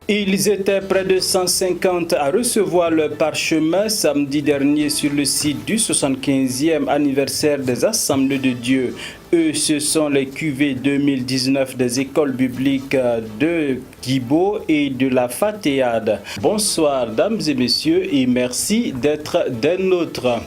Ils étaient près de 150 à recevoir le parchemin samedi dernier sur le site du 75e anniversaire des Assemblées de Dieu. Eux, ce sont les QV 2019 des écoles bibliques de Guibo et de la Fatéade. Bonsoir, dames et messieurs, et merci d'être des nôtres.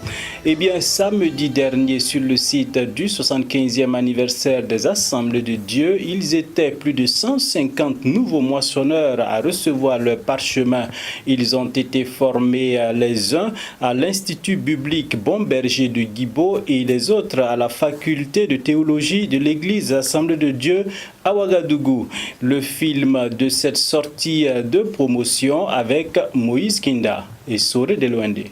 Eh bien, samedi dernier, sur le site du 75e anniversaire des Assemblées de Dieu, ils étaient plus de 150 nouveaux moissonneurs à recevoir le parchemin. Ils ont été formés les uns à l'Institut biblique Bon Berger de Guibo et les autres à la faculté de théologie de l'Église Assemblée de Dieu à Ouagadougou. Le film de cette sortie de promotion avec Moïse Kinda et Sore Delouende.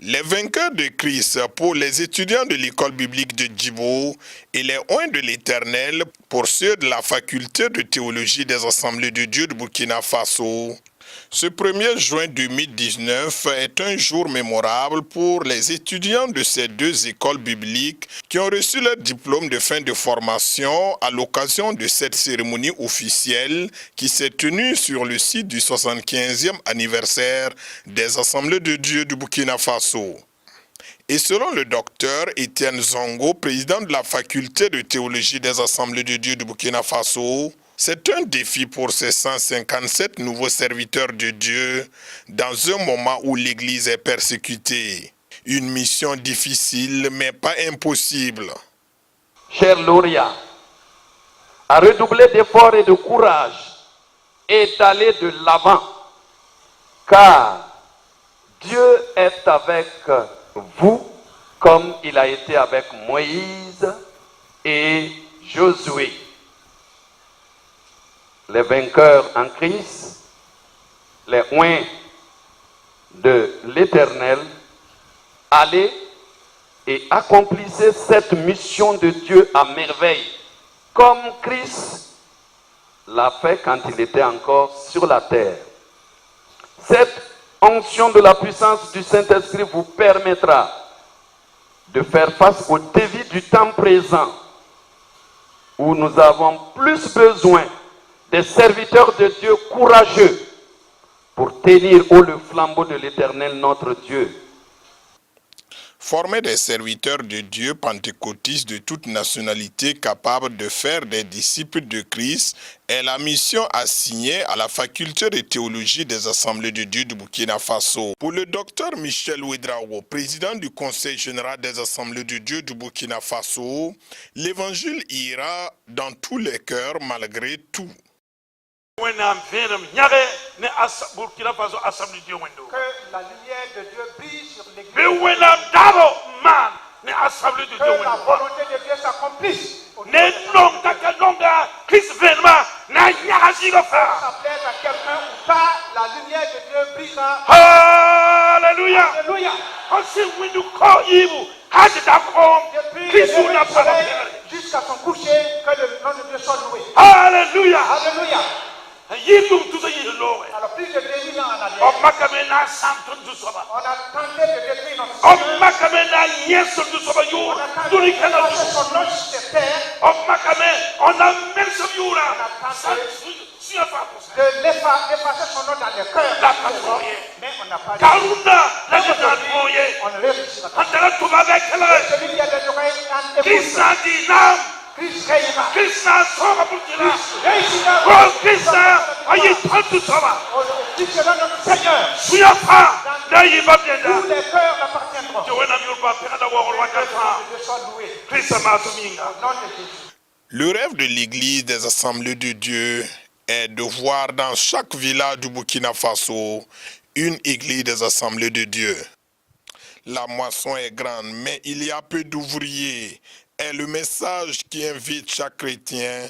Les vainqueurs de Christ pour les étudiants de l'école biblique de Djibo et les oins de l'Éternel pour ceux de la faculté de théologie des Assemblées de Dieu de Burkina Faso. Ce 1er juin 2019 est un jour mémorable pour les étudiants de ces deux écoles bibliques qui ont reçu leur diplôme de fin de formation à l'occasion de cette cérémonie officielle qui s'est tenue sur le site du 75e anniversaire des Assemblées de Dieu du Burkina Faso. Et selon le docteur Étienne Zongo, président de la faculté de théologie des Assemblées de Dieu du Burkina Faso, c'est un défi pour ces 157 nouveaux serviteurs de Dieu dans un moment où l'Église est persécutée. Une mission difficile mais pas impossible. Chers lauréats, à redoubler d'efforts et de courage et d'aller de l'avant, car Dieu est avec vous comme il a été avec Moïse et Josué. Les vainqueurs en Christ, les oins de l'Éternel, allez et accomplissez cette mission de Dieu à merveille, comme Christ l'a fait quand il était encore sur la terre. Cette onction de la puissance du Saint-Esprit vous permettra de faire face aux défis du temps présent, où nous avons plus besoin des serviteurs de Dieu courageux pour tenir haut le flambeau de l'Éternel notre Dieu. Former des serviteurs de Dieu pentecôtistes de toute nationalité capables de faire des disciples de Christ est la mission assignée à la faculté de théologie des Assemblées de Dieu du Burkina Faso. Pour le docteur Michel Ouedraogo, président du Conseil général des Assemblées de Dieu du Burkina Faso, l'évangile ira dans tous les cœurs malgré tout. Que la lumière de Dieu brille sur l'église. Que la volonté de Dieu s'accomplisse. Ça plaise à quelqu'un ou pas, la lumière de Dieu brillera. Alléluia. Alléluia. Depuis le soleil jusqu'à son coucher, que le nom de Dieu soit loué. Alléluia. Alléluia. Alors plus de 2000 ans en arrière, on a tenté de détruire notre Seigneur. On a tenté de passer son nom sur cette terre. On a tenté d'effacer son nom dans les cœurs. Mais on n'a pas réussi. On ne réussira pas. Celui qui a des oreilles en écoute. Christ réira. Christ réussira. Christ sera notre Seigneur. Tous les cœurs l'appartiendront. Le rêve de l'Église des Assemblées de Dieu est de voir dans chaque village du Burkina Faso une Église des Assemblées de Dieu. La moisson est grande, mais il y a peu d'ouvriers. Est le message qui invite chaque chrétien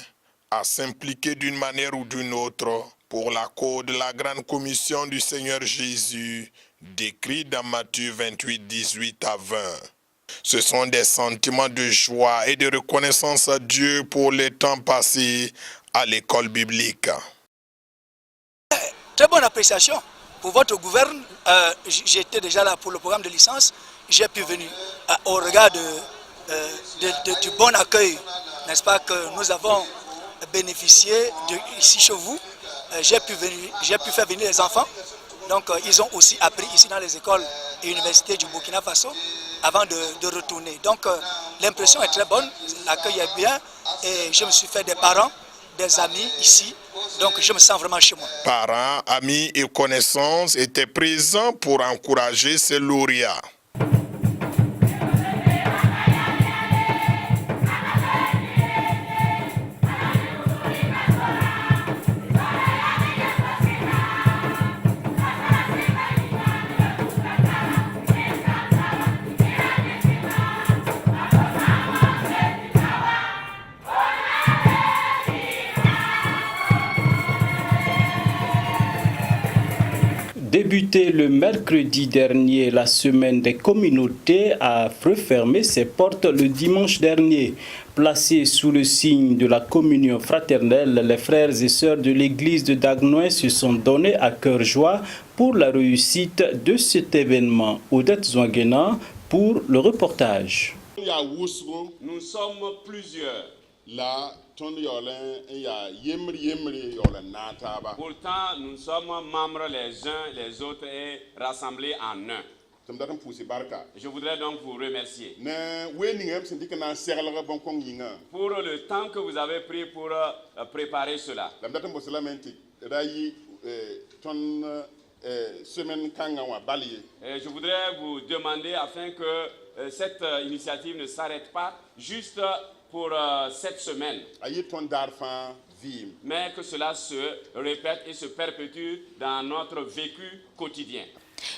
à s'impliquer d'une manière ou d'une autre pour la cause de la grande commission du Seigneur Jésus, décrit dans Matthieu 28, 18 à 20. Ce sont des sentiments de joie et de reconnaissance à Dieu pour les temps passés à l'école biblique. Très bonne appréciation. Pour votre gouverne, j'étais déjà là pour le programme de licence. J'ai pu venir au regard du bon accueil, n'est-ce pas, que nous avons bénéficié ici chez vous. J'ai pu faire venir les enfants. Donc ils ont aussi appris ici dans les écoles et universités du Burkina Faso avant de retourner. Donc l'impression est très bonne, l'accueil est bien et je me suis fait des parents, des amis ici. Donc je me sens vraiment chez moi. Parents, amis et connaissances étaient présents pour encourager ces lauréats. Débuté le mercredi dernier, la semaine des communautés a refermé ses portes le dimanche dernier. Placés sous le signe de la communion fraternelle, les frères et sœurs de l'église de Dagnoin se sont donnés à cœur joie pour la réussite de cet événement. Odette Zouanguena pour le reportage. Nous sommes plusieurs. Pourtant, nous sommes membres les uns les autres et rassemblés en un. Je voudrais donc vous remercier pour le temps que vous avez pris pour préparer cela. Je voudrais vous demander afin que cette initiative ne s'arrête pas juste pour cette semaine, mais que cela se répète et se perpétue dans notre vécu quotidien.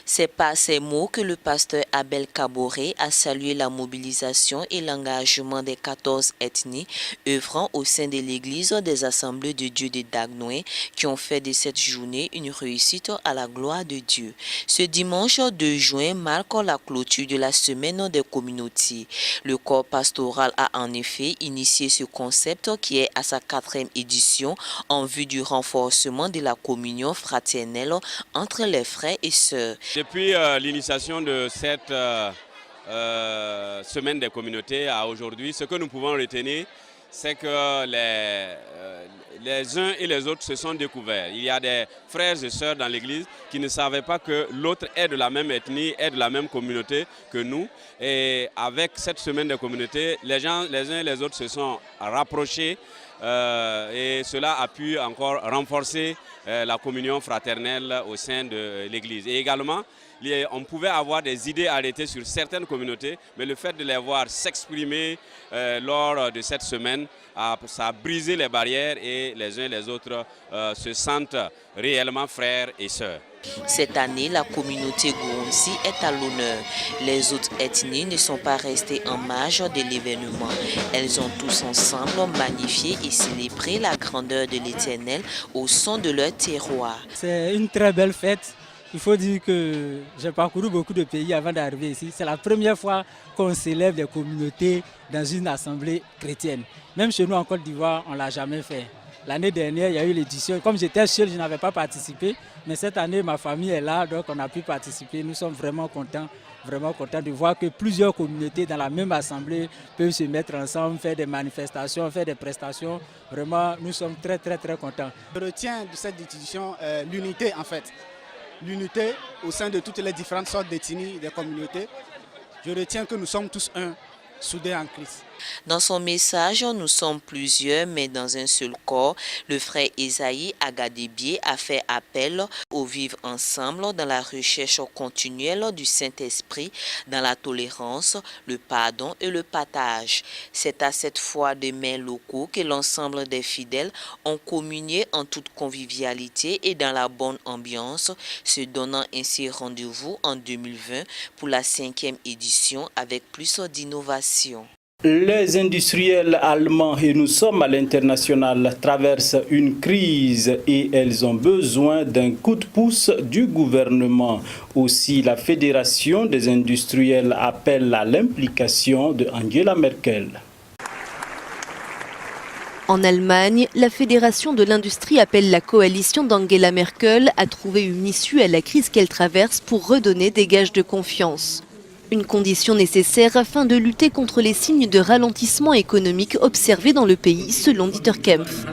C'est par ces mots que le pasteur Abel Kaboré a salué la mobilisation et l'engagement des 14 ethnies œuvrant au sein de l'église des Assemblées de Dieu de Dagnoin qui ont fait de cette journée une réussite à la gloire de Dieu. Ce dimanche 2 juin marque la clôture de la semaine des communautés. Le corps pastoral a en effet initié ce concept qui est à sa 4e édition en vue du renforcement de la communion fraternelle entre les frères et sœurs. Depuis l'initiation de cette semaine des communautés à aujourd'hui, ce que nous pouvons retenir, c'est que les uns et les autres se sont découverts. Il y a des frères et sœurs dans l'église qui ne savaient pas que l'autre est de la même ethnie, est de la même communauté que nous. Et avec cette semaine des communautés, les uns et les autres se sont rapprochés et cela a pu encore renforcer la communion fraternelle au sein de l'église. Et également, on pouvait avoir des idées arrêtées sur certaines communautés, mais le fait de les voir s'exprimer lors de cette semaine, ça a brisé les barrières et les uns et les autres se sentent réellement frères et sœurs. Cette année, la communauté Gouronsi est à l'honneur. Les autres ethnies ne sont pas restées en marge de l'événement. Elles ont tous ensemble magnifié et célébré la grandeur de l'Éternel au son de leur terroir. C'est une très belle fête. Il faut dire que j'ai parcouru beaucoup de pays avant d'arriver ici. C'est la première fois qu'on célèbre les communautés dans une assemblée chrétienne. Même chez nous en Côte d'Ivoire, on ne l'a jamais fait. L'année dernière, il y a eu l'édition. Comme j'étais seul, je n'avais pas participé. Mais cette année, ma famille est là, donc on a pu participer. Nous sommes vraiment contents de voir que plusieurs communautés dans la même assemblée peuvent se mettre ensemble, faire des manifestations, faire des prestations. Vraiment, nous sommes très contents. Je retiens de cette édition l'unité en fait. L'unité au sein de toutes les différentes sortes d'ethnies, des communautés. Je retiens que nous sommes tous un, soudés en Christ. Dans son message, nous sommes plusieurs, mais dans un seul corps. Le frère Esaïe Agadébié a fait appel au vivre ensemble dans la recherche continuelle du Saint-Esprit, dans la tolérance, le pardon et le partage. C'est à cette foi des mains locaux que l'ensemble des fidèles ont communié en toute convivialité et dans la bonne ambiance, se donnant ainsi rendez-vous en 2020 pour la 5e édition avec plus d'innovation. Les industriels allemands, et nous sommes à l'international, traversent une crise et elles ont besoin d'un coup de pouce du gouvernement. Aussi, la Fédération des industriels appelle à l'implication de Angela Merkel. En Allemagne, la Fédération de l'industrie appelle la coalition d'Angela Merkel à trouver une issue à la crise qu'elle traverse pour redonner des gages de confiance. Une condition nécessaire afin de lutter contre les signes de ralentissement économique observés dans le pays, selon Dieter Kempf.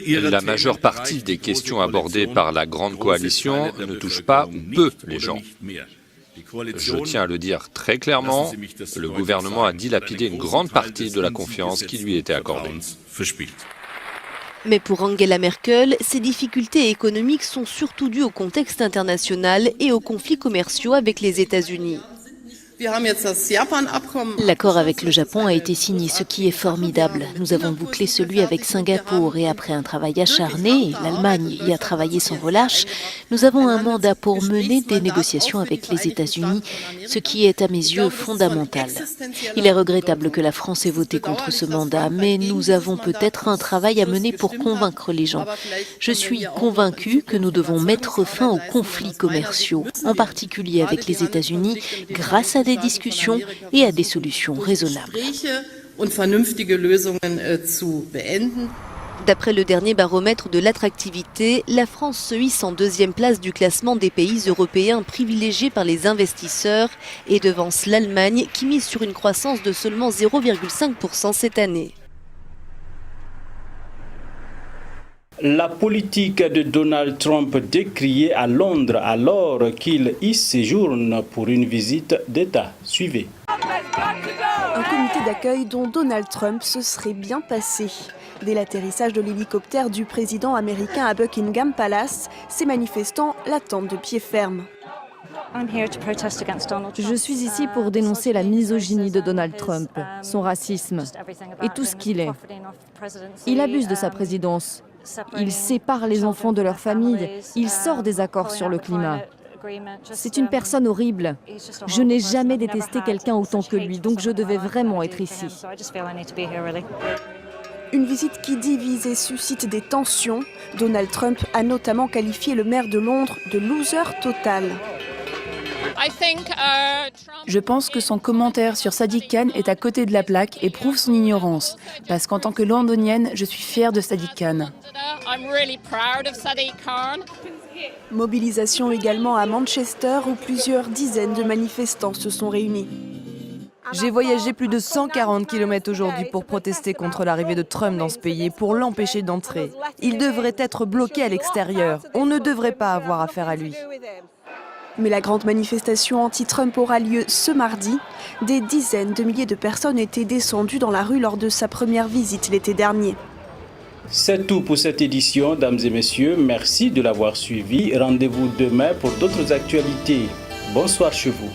La majeure partie des questions abordées par la Grande Coalition ne touchent pas ou peu les gens. Je tiens à le dire très clairement, le gouvernement a dilapidé une grande partie de la confiance qui lui était accordée. Mais pour Angela Merkel, ces difficultés économiques sont surtout dues au contexte international et aux conflits commerciaux avec les États-Unis. L'accord avec le Japon a été signé, ce qui est formidable. Nous avons bouclé celui avec Singapour et après un travail acharné, l'Allemagne y a travaillé sans relâche, nous avons un mandat pour mener des négociations avec les États-Unis, ce qui est à mes yeux fondamental. Il est regrettable que la France ait voté contre ce mandat, mais nous avons peut-être un travail à mener pour convaincre les gens. Je suis convaincue que nous devons mettre fin aux conflits commerciaux, en particulier avec les États-Unis, grâce à des discussions et à des solutions raisonnables. D'après le dernier baromètre de l'attractivité, la France se hisse en deuxième place du classement des pays européens privilégiés par les investisseurs et devance l'Allemagne qui mise sur une croissance de seulement 0,5% cette année. La politique de Donald Trump décriée à Londres alors qu'il y séjourne pour une visite d'État. Suivez. Un comité d'accueil dont Donald Trump se serait bien passé. Dès l'atterrissage de l'hélicoptère du président américain à Buckingham Palace, ces manifestants l'attendent de pied ferme. Je suis ici pour dénoncer la misogynie de Donald Trump, son racisme et tout ce qu'il est. Il abuse de sa présidence. Il sépare les enfants de leur famille. Il sort des accords sur le climat. C'est une personne horrible. Je n'ai jamais détesté quelqu'un autant que lui, donc je devais vraiment être ici. Une visite qui divise et suscite des tensions. Donald Trump a notamment qualifié le maire de Londres de loser total. Je pense que son commentaire sur Sadiq Khan est à côté de la plaque et prouve son ignorance. Parce qu'en tant que londonienne, je suis fière de Sadiq Khan. Mobilisation également à Manchester où plusieurs dizaines de manifestants se sont réunis. J'ai voyagé plus de 140 km aujourd'hui pour protester contre l'arrivée de Trump dans ce pays et pour l'empêcher d'entrer. Il devrait être bloqué à l'extérieur. On ne devrait pas avoir affaire à lui. Mais la grande manifestation anti-Trump aura lieu ce mardi. Des dizaines de milliers de personnes étaient descendues dans la rue lors de sa première visite l'été dernier. C'est tout pour cette édition, dames et messieurs. Merci de l'avoir suivi. Rendez-vous demain pour d'autres actualités. Bonsoir chez vous.